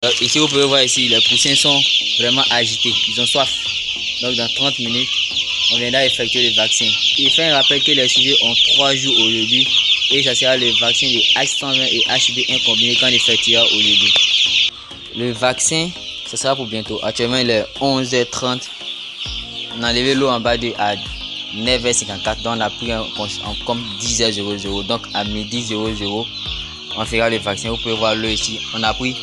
Donc ici vous pouvez voir ici, les poussins sont vraiment agités, ils ont soif. Donc dans 30 minutes, on viendra effectuer le vaccin. Il fait un rappel que les sujets ont 3 jours aujourd'hui et ça sera le vaccin de H120 et HB1 combiné qu'on effectuera aujourd'hui. Le vaccin, ça sera pour bientôt. Actuellement il est 11h30. On a levé l'eau en bas de à 9h54, donc on a pris comme 10h00. Donc à midi 00, on fera le vaccin. Vous pouvez voir l'eau ici. On a pris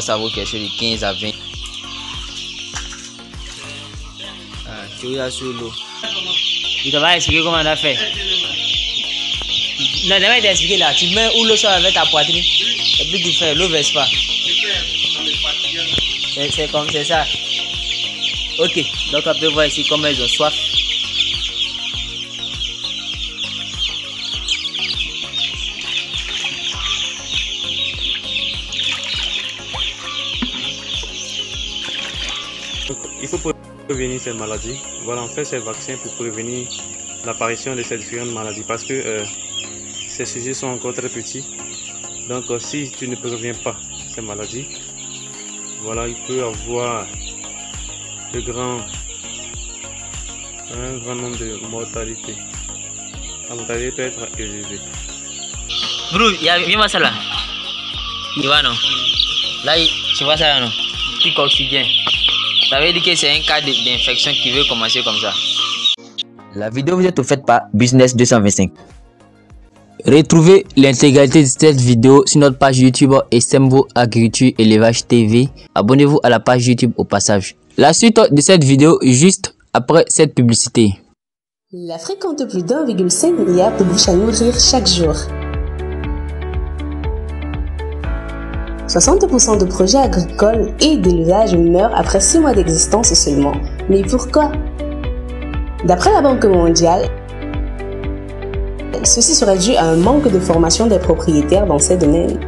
ça vaut quelque chose de 15 à 20. Tu regardes sur l'eau. Il t'a expliqué comment on a fait. Non, il t'a expliqué là. Tu mets où l'eau sort avec ta poitrine. Et puis tu fais, l'eau verse pas. C'est comme c'est ça. Ok, donc on peut voir ici comment ils ont soif. Il faut prévenir ces maladies. Voilà, on fait ces vaccins pour prévenir l'apparition de ces différentes maladies parce que ces sujets sont encore très petits. Donc si tu ne préviens pas ces maladies, voilà, il peut avoir un grand nombre de mortalité. La mortalité peut être élevée. Bro, viens voir ça là. Tu vois non? Là, tu vois ça là non? Pic oxygène. Ça veut dire que c'est un cas d'infection qui veut commencer comme ça. La vidéo vous est offerte par Business 225. Retrouvez l'intégralité de cette vidéo sur notre page YouTube Esembo Agriculture Élevage TV. Abonnez-vous à la page YouTube au passage. La suite de cette vidéo juste après cette publicité. L'Afrique compte plus d'1,5 milliard de bouches à nourrir chaque jour. 60% de projets agricoles et d'élevage meurent après 6 mois d'existence seulement. Mais pourquoi? D'après la Banque mondiale, ceci serait dû à un manque de formation des propriétaires dans ces domaines.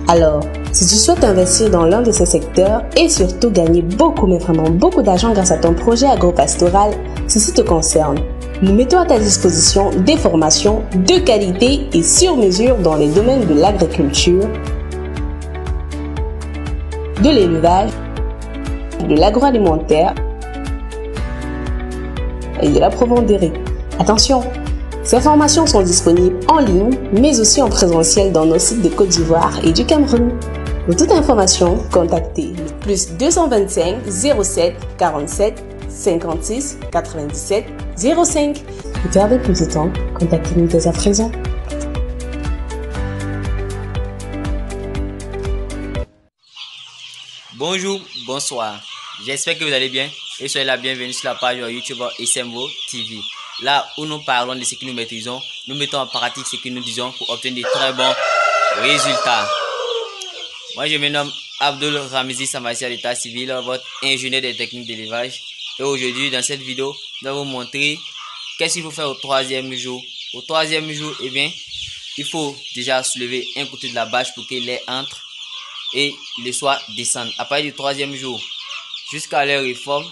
Alors, si tu souhaites investir dans l'un de ces secteurs et surtout gagner beaucoup, mais vraiment beaucoup d'argent grâce à ton projet agropastoral, ceci te concerne. Nous mettons à ta disposition des formations de qualité et sur mesure dans les domaines de l'agriculture, de l'élevage, de l'agroalimentaire et de la provenderie. Attention, ces formations sont disponibles en ligne, mais aussi en présentiel dans nos sites de Côte d'Ivoire et du Cameroun. Pour toute information, contactez le plus 225 07 47 56 97 05. Ne perdez plus de temps, contactez-nous dès à présent. Bonjour, bonsoir. J'espère que vous allez bien et soyez la bienvenue sur la page YouTube Esembo TV. Là où nous parlons de ce que nous maîtrisons, nous mettons en pratique ce que nous disons pour obtenir de très bons résultats. Moi, je me nomme Abdul Ramizi Samassia d'état civil, votre ingénieur des techniques d'élevage. Et aujourd'hui, dans cette vidéo, nous allons vous montrer qu'est-ce qu'il faut faire au 3e jour. Au 3e jour, eh bien, il faut déjà soulever un côté de la bâche pour que l'air entre et le soir descende. À partir du 3e jour jusqu'à leur réforme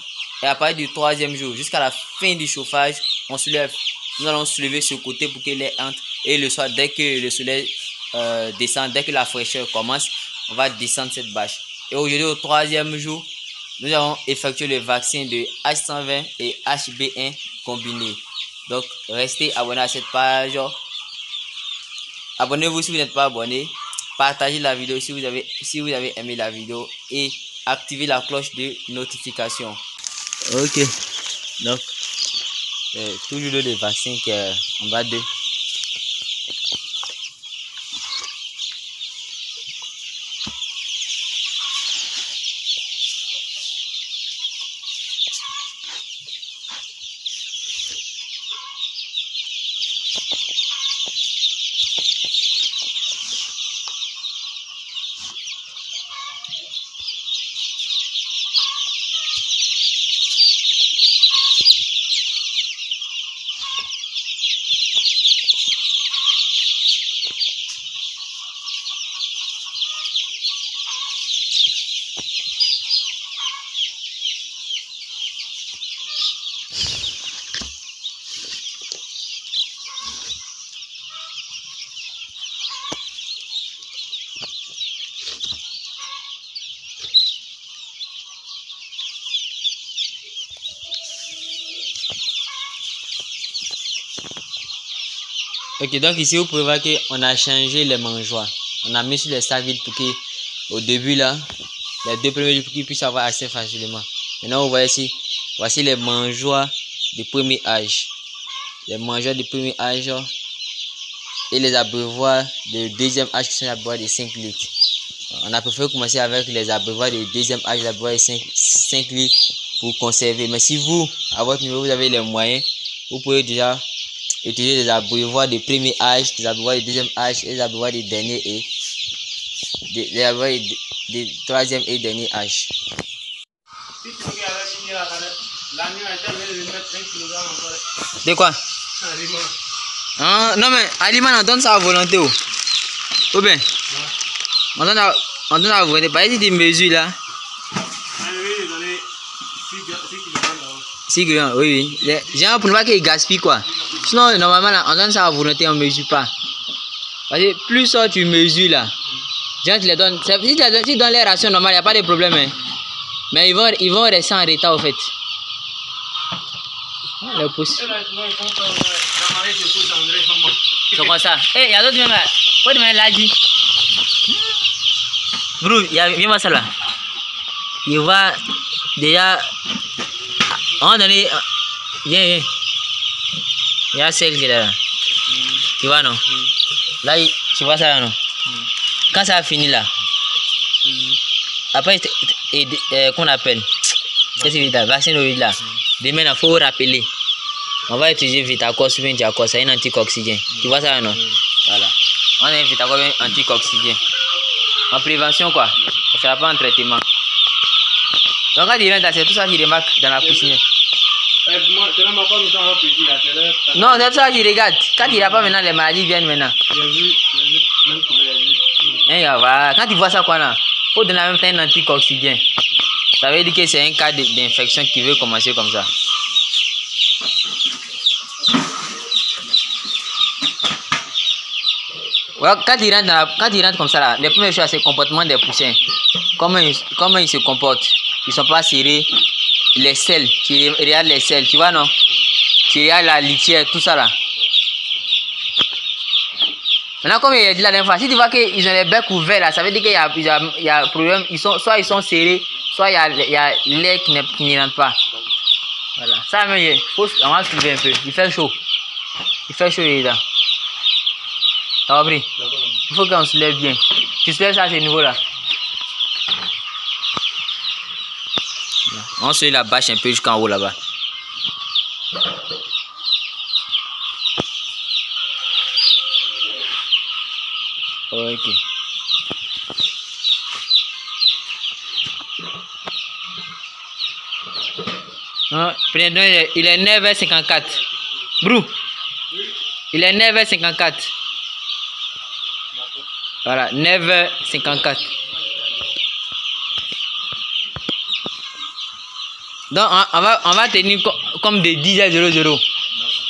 et à partir du 3e jour jusqu'à la fin du chauffage, nous allons soulever ce côté pour que l'air entre et le soir, dès que le soleil descend, dès que la fraîcheur commence, on va descendre cette bâche. Et aujourd'hui au 3e jour, nous allons effectuer le vaccin de H120 et HB1 combiné. Donc restez abonnés à cette page. Abonnez-vous si vous n'êtes pas abonné. Partagez la vidéo si vous avez aimé la vidéo et activez la cloche de notification. Ok, donc toujours le vaccin qui est en bas de. Ok, donc ici vous pouvez voir qu'on a changé les mangeoires. On a mis sur les sacs vides pour que au début là, les deux premiers pour qu'ils puissent avoir accès facilement. Maintenant vous voyez ici, voici les mangeoires de premier âge. Les mangeoires de premier âge et les abreuvoirs de deuxième âge qui sont les abreuvoirs de 5 litres. On a préféré commencer avec les abreuvoirs de deuxième âge, les abreuvoirs de 5 litres pour conserver. Mais si vous, à votre niveau, vous avez les moyens, vous pouvez déjà utiliser des abreuvoirs de premier âge, des abreuvoirs de deuxième âge et des abreuvoirs de dernier et des abreuvoirs de troisième et dernier âge. De quoi? Ah, non mais aliment on donne ça à volonté ou bien on donne à volonté. Par exemple, tu mesures là 6 grammes, oui. Genre pour ne pas qu'il gaspille quoi. Sinon normalement là, on donne ça à volonté, on ne mesure pas. Parce que plus ça tu mesures là, genre tu les donnes, si tu donnes les rations normales, il n'y a pas de problème hein. Mais ils vont rester en retard au fait. Le pouce. C'est comme ça. Eh, il y a d'autres même là. Quoi de même là dit? Bro, viens voir ça là. Il va déjà. On va donner. Viens. Il y a celle qui est là. Tu vois non? Là, tu vois ça là non? Quand ça a fini là. Après, qu'on appelle. Qu'est-ce que c'est? Vaccin de là. Demain, il faut rappeler. On va utiliser Vitacor ou bien Diacor, c'est un anti-oxygène. Tu vois ça non? Voilà. On a un Vitacor anti-oxygène. En prévention quoi. Ça ne sera pas en traitement. Donc quand il rentre, c'est tout ça qu'il remarque dans la cuisine. Non, c'est tout ça qu'il regarde. Quand il n'y a pas maintenant, les maladies viennent maintenant. Voilà. Quand tu vois ça quoi là, il faut donner en même temps un anti-oxygène. Ça veut dire que c'est un cas d'infection qui veut commencer comme ça. Ouais, quand il rentre comme ça là, les premières choses c'est le comportement des poussins. Comment ils se comportent. Ils sont pas serrés. Les selles, tu regardes les selles, tu vois non? Tu regardes la litière, tout ça là. Maintenant comme il a dit la dernière fois, si tu vois qu'ils ont les becs ouverts là, ça veut dire qu'il y a un problème. Soit ils sont serrés, soit il y a l'air qui ne rentre pas. Voilà. Ça même, on va soulever un peu. Il fait chaud. Là. T'as compris? Il faut qu'on soulève bien. Tu soulèves ça à ce niveau-là. On soulève la bâche un peu jusqu'en haut là-bas. Ok. Il est 9h54. Brou. Il est 9h54. Voilà, 9h54. Donc, on va tenir comme de 10h00.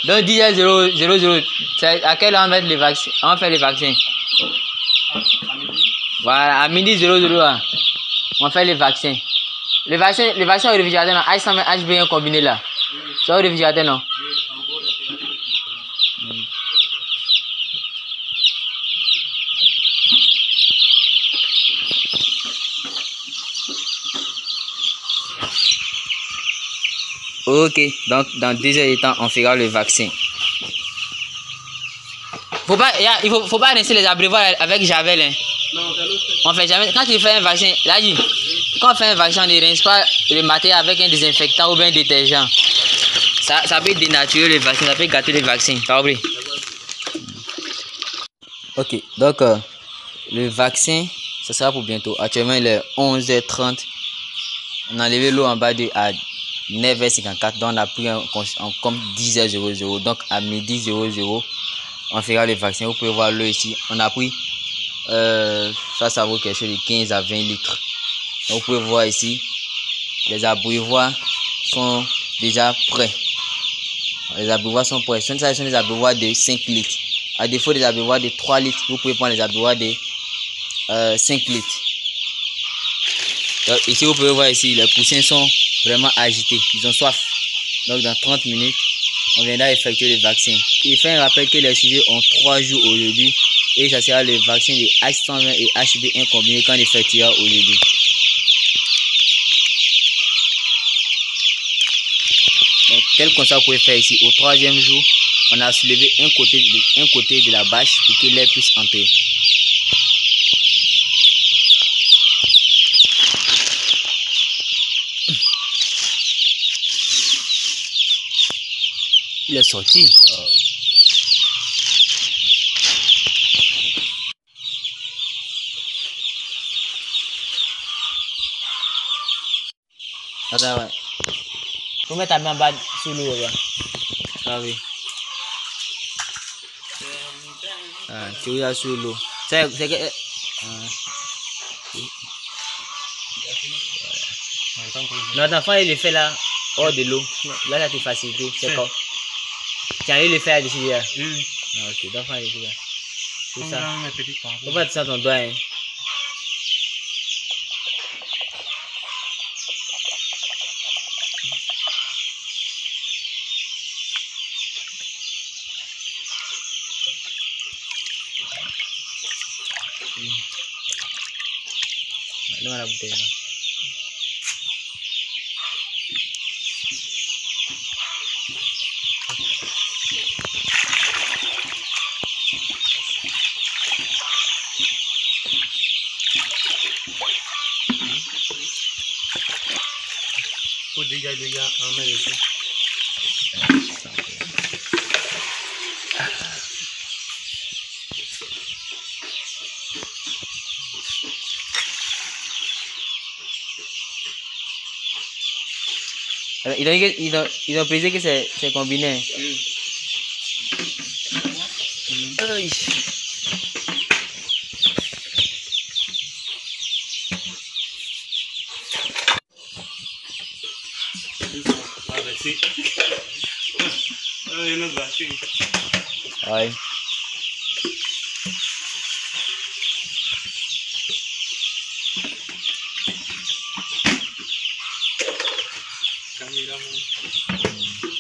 Donc, 10h00, c'est à quelle heure on va faire les vaccins? On va faire les vaccins. Voilà, à midi 00, on fait les vaccins. Les vaccins au réfrigérateur, non, H100, HB1 combiné là. C'est au réfrigérateur, non? Ok, donc dans 2 heures de temps, on fera le vaccin. Il faut pas rincer les abreuvoirs avec Javel. Hein. Non, on fait jamais. Quand tu fais un vaccin, là, quand on fait un vaccin, on ne rince pas le matériel avec un désinfectant ou bien un détergent. Ça peut dénaturer le vaccin, ça peut gâter le vaccin. T'as compris? Ok, donc le vaccin, ça sera pour bientôt. Actuellement, il est 11h30. On a enlevé l'eau en bas à 9h54, donc on a pris comme 10h00. Donc à midi 00, on fera le vaccin. Vous pouvez voir l'eau ici. On a pris, ça vaut quelque chose de 15 à 20 litres. Donc, vous pouvez voir ici, les abreuvoirs sont déjà prêts. Les abreuvoirs sont prêts. Ce sont des abreuvoirs de 5 litres. À défaut des abreuvoirs de 3 litres, vous pouvez prendre les abreuvoirs de 5 litres. Donc, ici, vous pouvez voir ici, les poussins sont vraiment agités. Ils ont soif. Donc, dans 30 minutes, on viendra effectuer le vaccin. Il fait un rappel que les sujets ont 3 jours aujourd'hui et ça sera le vaccin de H120 et HB1 combiné qu'on effectuera aujourd'hui. Donc, quel constat vous pouvez faire ici? Au 3e jour, on a soulevé un côté de la bâche pour que l'air puisse entrer. Il est sorti. Attends, ouais. Faut mettre ta main en bas sous l'eau, là. Ah oui. Ah, tu es sous l'eau. C'est que... Non, attends, il le fait là, hors de l'eau. Là, ça te facilite. C'est quoi? Tu as eu le faire dessus là. Ah, ok, donc, il le fait là. C'est ça. Faut pas te sentir ton doigt, hein. Donne-moi la bouteille là. Faut déjà en mettre ici. Alors, ils ont précisé que c'est combiné. Aïe. Ah, merci. Il y a notre vaccin. Ouais.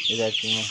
Exactement.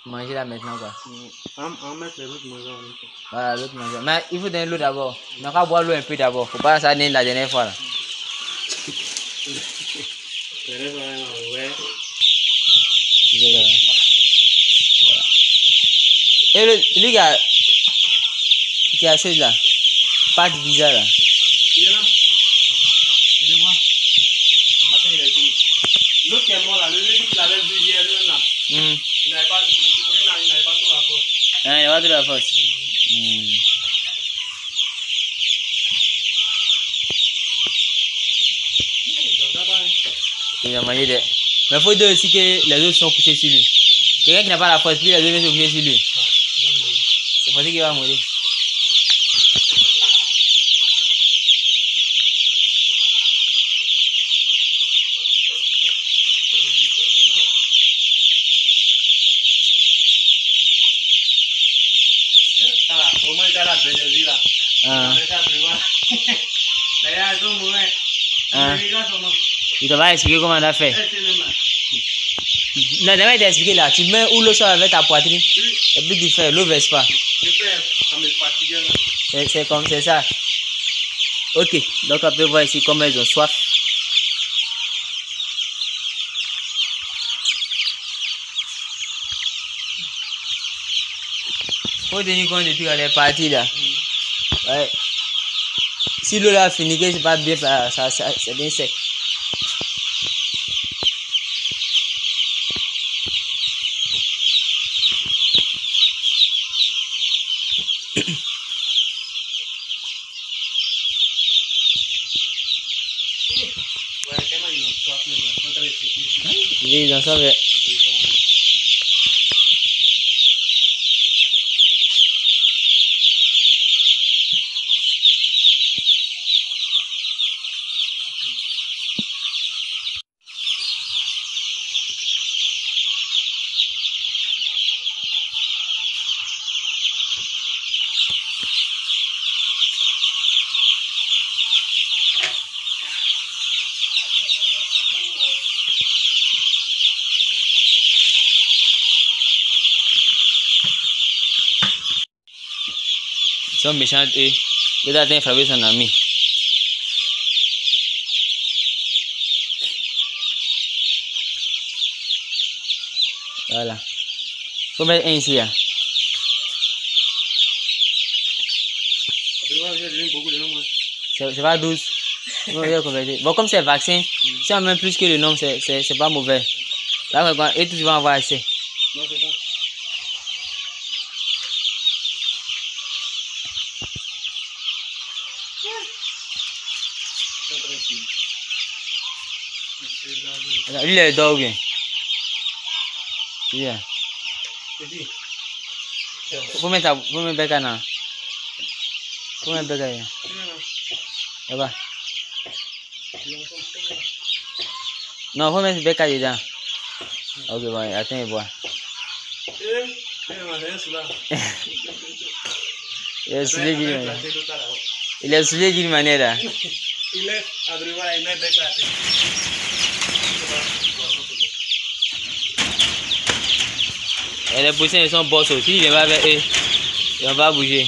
Manger là maintenant quoi. On met les autres manger en même temps. Voilà, l'autre manger. Mais il faut donner l'eau d'abord. On va boire l'eau un peu d'abord. Faut pas ça donner la dernière fois là. Ouais. Voilà. Et lui qui a chose là, pas de bizarre là. Il est là. Il le voit. Matin il est venu. L'autre qui est mort là, le début qu'il avait vu hier là. Il n'avait pas trop la force. Ah, il n'a pas trop la force. Il a mangé des... Mais il faut dire aussi que les autres sont couchés sur lui. Quelqu'un qui n'a pas la force, puis les autres sont couchés sur lui. C'est pour ça qu'il va mourir. Ça va, au moins il a la bénédiction là. Ah. D'ailleurs, son moment. Ah. Il te va expliquer comment on a fait. Non, il t'a expliqué là. Tu mets où l'eau sort avec ta poitrine. Et puis tu fais, l'eau ne verse pas. Je fais, ça me fatigue. C'est comme c'est ça. Ok, donc on peut voir ici comment ils ont soif. Faut tenir compte de tout les parties là. Ouais. Si l'eau là finit, c'est pas bien, c'est bien sec. Ils en savent. sont méchants et le datin frapper son ami. Voilà. Faut mettre un ici. Hein. C'est pas 12. Bon, comme c'est vaccin, si on met plus que le nombre, c'est pas mauvais. Là, et tu vas avoir assez. Non, c'est ça. Lui, il dort bien. Yeah. Faut mettre Becca. Faut mettre Becca. Là-bas. Non, faut mettre Becca dedans. Ok, bon, attends, il boit. Il est soulé d'une manière. Il est à droite, il met Becca. Et les poussins sont boss aussi, il va avec eux. Et on va bouger.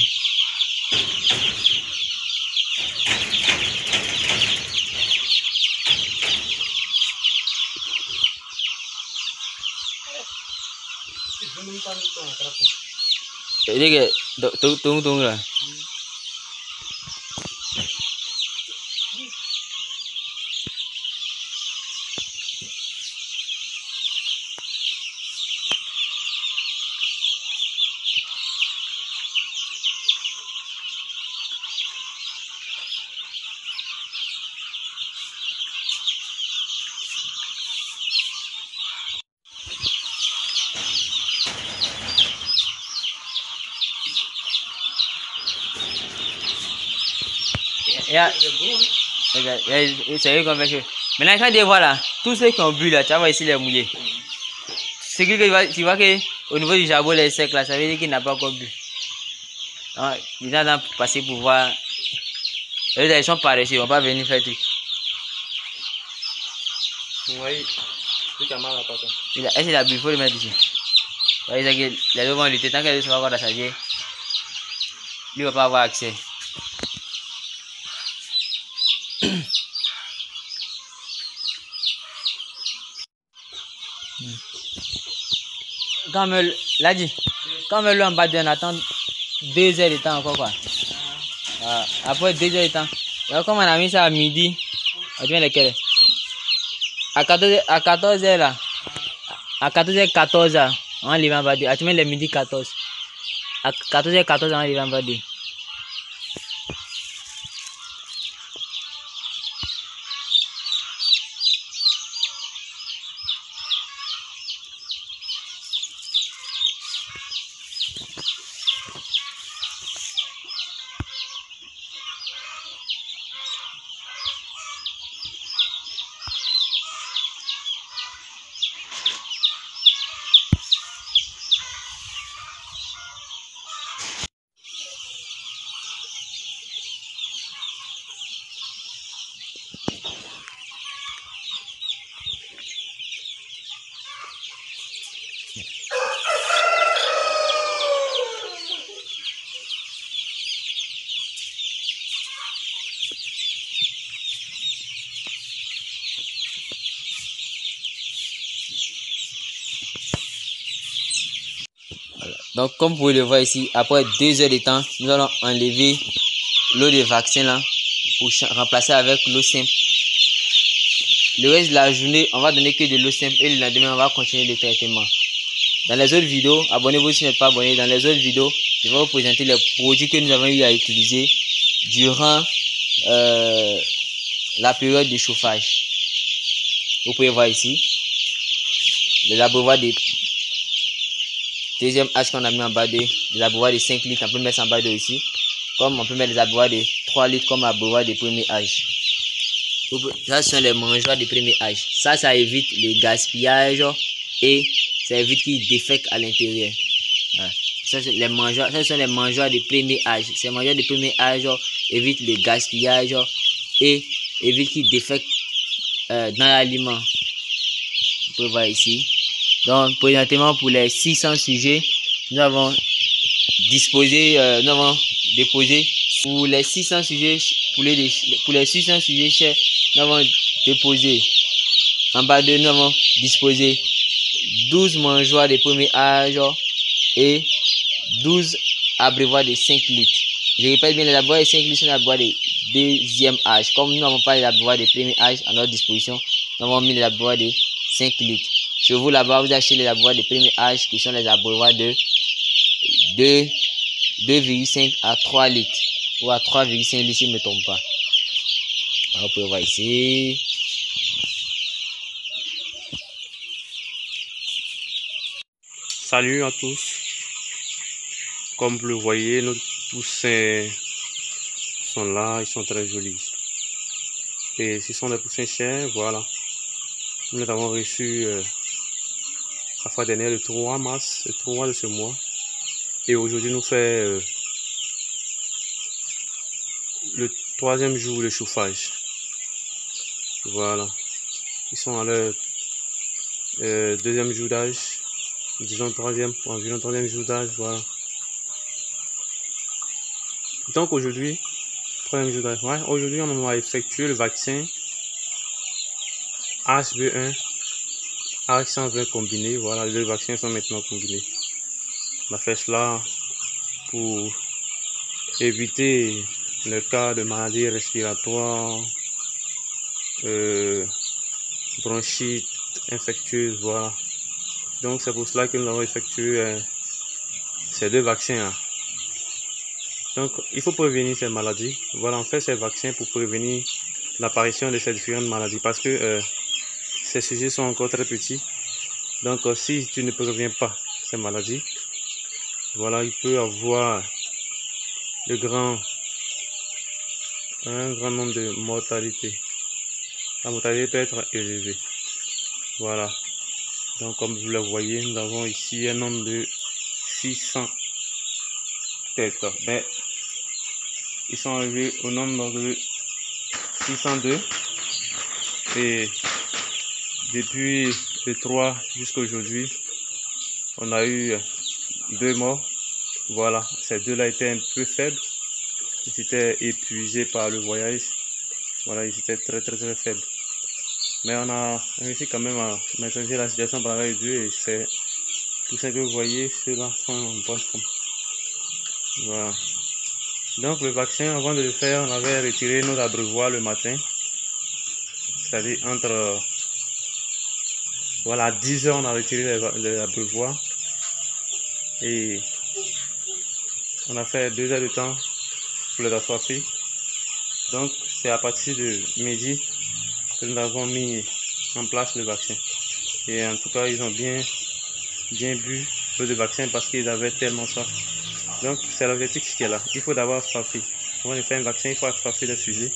Ini kayak tunggu lah. C'est eux qu'on fait chaud. Maintenant, quand tu vois là, tous ceux qui ont bu là, tu vas ici les mouiller. C'est que tu vois que au niveau du jabot, les secs là, ça veut dire qu'il n'a pas encore bu. Donc, ils ont passé pour voir. Ils sont paresseux, ils ne vont pas venir faire truc. Oui, c'est quand même la pâte. Est-ce qu'il a bu? Il faut le mettre ici. Les deux vont lutter tant qu'elles sont encore dans sa vie. Lui ne va pas avoir accès. Quand me l'a dit, quand me l'on bat on attend 2 heures de temps encore quoi. Après 2 heures de temps. Alors comme on a mis ça à midi, à bien lesquels? À 14 heures là. À 14h14 on arrive en bas de. À tu mets les midi 14. À 14h14 on arrive en bas de. Donc, comme vous pouvez le voir ici, après 2 heures de temps, nous allons enlever l'eau de vaccin là pour remplacer avec l'eau simple. Le reste de la journée, on va donner que de l'eau simple et le lendemain, on va continuer le traitement. Dans les autres vidéos, abonnez-vous si vous n'êtes pas abonné. Dans les autres vidéos, je vais vous présenter les produits que nous avons eu à utiliser durant la période de chauffage. Vous pouvez voir ici le laboratoire des deuxième H qu'on a mis en bas de l'abreuvoir de 5 litres, on peut mettre en bas de ici. Comme on peut mettre les abreuvoirs de 3 litres comme abreuvoir de premier âge. Ça sont les mangeoires de premier âge. Ça évite le gaspillage et ça évite qu'ils défèquent à l'intérieur. Voilà. Ça sont les mangeoires de premier âge. Ces mangeoires de premier âge évitent le gaspillage et évitent qu'ils défèquent dans l'aliment. Vous pouvez voir ici. Donc, présentement, pour les 600 sujets, nous avons disposer, nous avons déposé pour les 600 sujets, pour les 600 sujets chers, nous avons déposé en bas de nous avons disposé 12 mangeoires de premier âge et 12 abreuvoirs de 5 litres. Je répète bien, les abreuvoirs de 5 litres sont les abreuvoirs de deuxième âge. Comme nous n'avons pas les abreuvoirs de premier âge à notre disposition, nous avons mis les abreuvoirs de 5 litres. Chez vous là-bas, vous achetez les abreuvoirs de premier âge qui sont les abreuvoirs de 2,5 à 3 litres ou à 3,5 litres si je ne me trompe pas. Alors, vous pouvez voir ici. Salut à tous. Comme vous le voyez, nos poussins sont là, ils sont très jolis. Et ce sont des poussins chers, voilà. Nous les avons reçus la fois dernière, le 3 mars, le 3 de ce mois. Et aujourd'hui, nous fait le 3e jour de chauffage. Voilà. Ils sont à leur 2e jour d'âge. Disons environ 3e jour d'âge, voilà. Donc aujourd'hui, 3e jour d'âge, ouais, aujourd'hui on va effectuer le vaccin HB1, H120 combiné, voilà, les deux vaccins sont maintenant combinés. On a fait cela pour éviter le cas de maladies respiratoires, bronchite infectieuse, voilà. Donc c'est pour cela que nous avons effectué ces deux vaccins. Donc il faut prévenir ces maladies. Voilà, on fait ces vaccins pour prévenir l'apparition de ces différentes maladies parce que ces sujets sont encore très petits. Donc si tu ne préviens pas ces maladies, voilà, il peut y avoir un grand nombre de mortalité. La mortalité peut être élevée. Voilà. Donc comme vous le voyez, nous avons ici un nombre de 600 têtes. Mais ils sont arrivés au nombre de 602. Et depuis le 3 jusqu'à aujourd'hui, on a eu 2 morts. Voilà, ces deux-là étaient un peu faibles. Ils étaient épuisés par le voyage. Voilà, ils étaient très faibles. Mais on a réussi quand même à maîtriser la situation par la Dieu et c'est tout ça que vous voyez, ceux-là sont en bonne forme. Voilà. Donc le vaccin, avant de le faire, on avait retiré nos abreuvoirs le matin. C'est-à-dire entre voilà, 10 heures, on a retiré les abreuvoirs. Et on a fait 2 heures de temps pour les assoiffés. Donc c'est à partir de midi que nous avons mis en place le vaccin. Et en tout cas, ils ont bien bu le vaccin parce qu'ils avaient tellement soif. Donc c'est l'objectif qui est là. Il faut d'abord assoiffer. Avant de faire un vaccin, il faut assoiffer le sujet.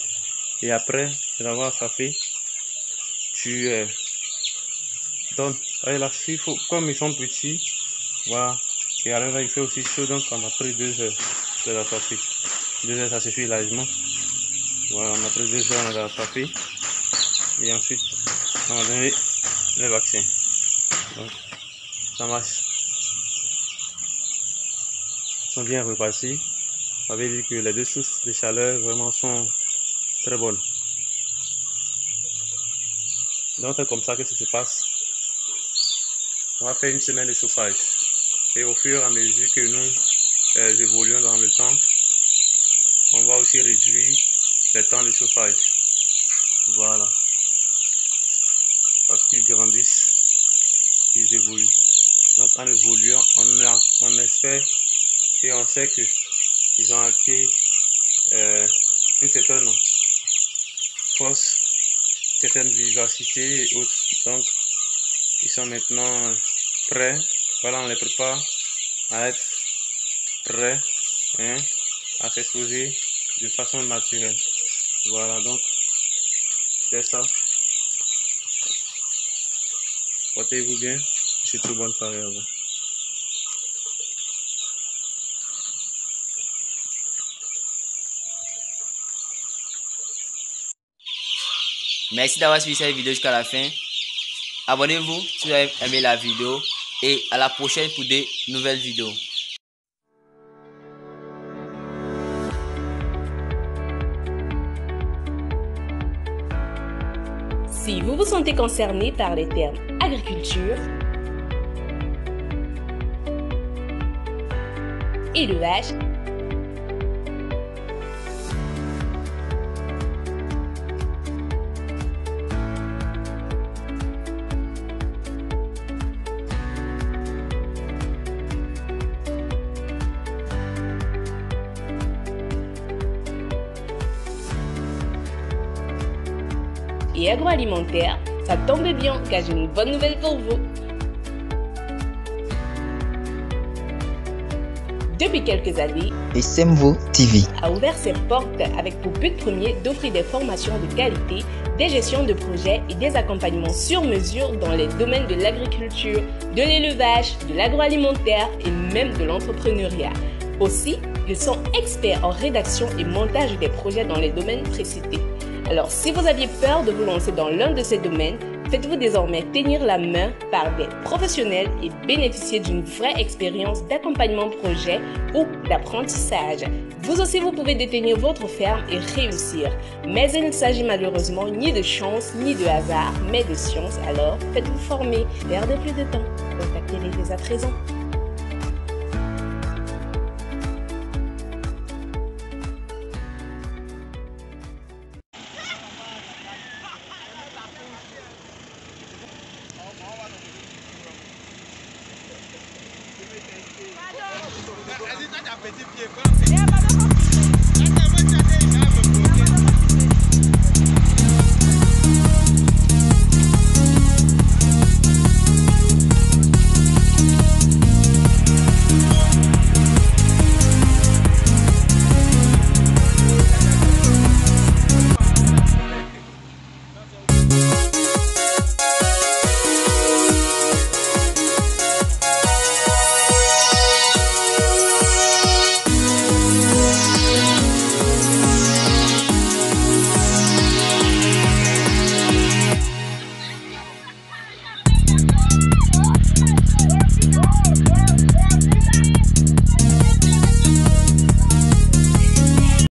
Et après d'avoir assoiffé, tu donnes. Et là, comme ils sont petits, voilà. Et alors là, il fait aussi chaud, donc on a pris 2 heures de la assoiffer. 2 heures, ça suffit largement. Voilà, on a pris 2 heures, on a assoiffé. Et ensuite, on a donné le vaccin. Donc, ça marche. Ils sont bien repartis. Ça veut dire que les deux sources de chaleur vraiment sont très bonnes. Donc, c'est comme ça que ça se passe. On va faire une semaine de chauffage. Et au fur et à mesure que nous évoluons dans le temps, on va aussi réduire les temps de chauffage. Voilà. Parce qu'ils grandissent, ils évoluent. Donc en évoluant, on espère et on sait qu'ils ont acquis une certaine force, une certaine vivacité et autres. Donc ils sont maintenant prêts. Voilà, on les prépare à être prêts à s'exposer de façon naturelle. Voilà, donc c'est ça. Portez-vous bien. Surtout bonne soirée à vous. Merci d'avoir suivi cette vidéo jusqu'à la fin. Abonnez-vous si vous avez aimé la vidéo et à la prochaine pour de nouvelles vidéos. Si vous vous sentez concerné par les termes agriculture, élevage, et agroalimentaire, ça tombe bien car j'ai une bonne nouvelle pour vous. Depuis quelques années, SMVO TV a ouvert ses portes avec pour but premier d'offrir des formations de qualité, des gestions de projets et des accompagnements sur mesure dans les domaines de l'agriculture, de l'élevage, de l'agroalimentaire et même de l'entrepreneuriat. Aussi, ils sont experts en rédaction et montage des projets dans les domaines précités. Alors, si vous aviez peur de vous lancer dans l'un de ces domaines, faites-vous désormais tenir la main par des professionnels et bénéficier d'une vraie expérience d'accompagnement projet ou d'apprentissage. Vous aussi, vous pouvez détenir votre ferme et réussir. Mais il ne s'agit malheureusement ni de chance ni de hasard, mais de science. Alors, faites-vous former. Perdez plus de temps. Contactez-les dès à présent. Vas-y, toi, tu as petit pied.